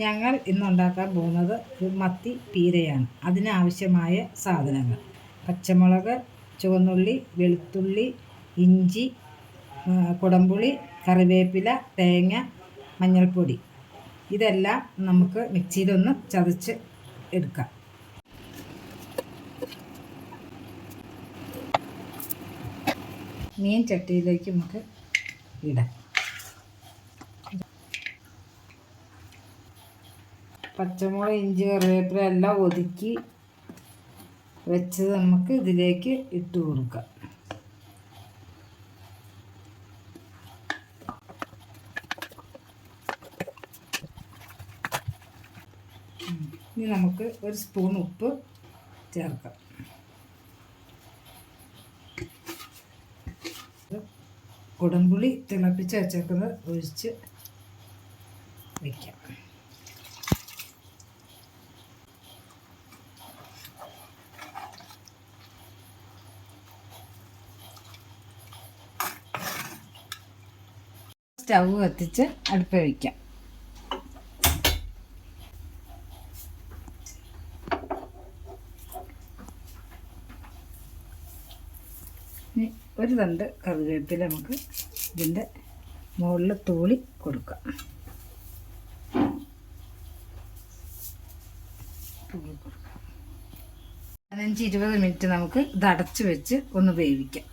ഞങ്ങൾ ഇന്നുണ്ടാക്കാൻ പോകുന്നത് മത്തി പീരയാണ്. അതിനാവശ്യമായ സാധനങ്ങൾ: പച്ചമുളക്, ചുവന്നുള്ളി, വെളുത്തുള്ളി, ഇഞ്ചി, കുടംപുളി, കറിവേപ്പില, തേങ്ങ, മഞ്ഞൾപ്പൊടി. ഇതെല്ലാം നമുക്ക് മിക്സിയിലൊന്ന് ചതച്ച് എടുക്കാം. മീൻ ചട്ടിയിലേക്ക് നമുക്ക് ഇടാം. പച്ചമുളക്, ഇഞ്ചി, കറിവേപ്പില എല്ലാം ഒതുക്കി വെച്ചത് നമുക്ക് ഇതിലേക്ക് ഇട്ട് കൊടുക്കാം. ഇനി നമുക്ക് ഒരു സ്പൂൺ ഉപ്പ് ചേർക്കാം. കുടംപുളി തിളപ്പിച്ച് വെച്ചേക്കുന്നത് ഒഴിച്ച് വയ്ക്കാം. സ്റ്റൗ കത്തിച്ച് അടുപ്പ് വയ്ക്കാം. ഇനി ഒരു തണ്ട് കറിവേപ്പില നമുക്ക് ഇതിൻ്റെ മുകളിൽ തൂളി കൊടുക്കാം. 15-20 മിനിറ്റ് നമുക്ക് ഇത് അടച്ച് വെച്ച് ഒന്ന് വേവിക്കാം.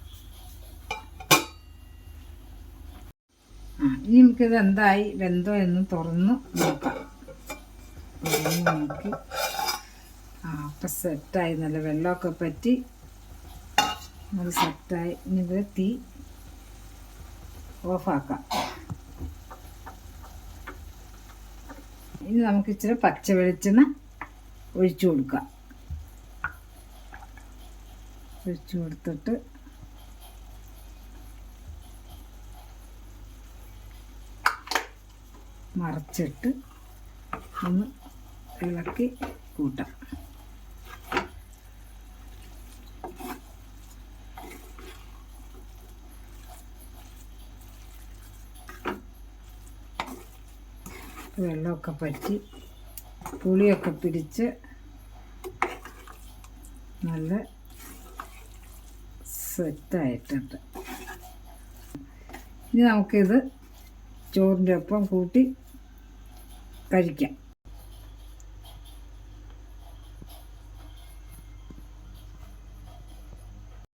ഇനി നമുക്കിത് എന്തായി വെന്തോ എന്ന് തുറന്ന് നോക്കാം. നമുക്ക് അപ്പം സെറ്റായി, നല്ല വെള്ളമൊക്കെ പറ്റി നല്ല സെറ്റായി. ഇനി ഇത് തീ ഓഫാക്കാം. ഇനി നമുക്ക് ഇച്ചിരി പച്ച വെളിച്ചെണ്ണ ഒഴിച്ചു കൊടുക്കാം. ഒഴിച്ചു കൊടുത്തിട്ട് മറച്ചിട്ട് ഒന്ന് ഇളക്കി കൂട്ടാം. വെള്ളമൊക്കെ പറ്റി പുളിയൊക്കെ പിടിച്ച് നല്ല സെറ്റായിട്ടുണ്ട്. ഇനി നമുക്കിത് ചോറിൻ്റെ ഒപ്പം കൂട്ടി കഴിക്കാം.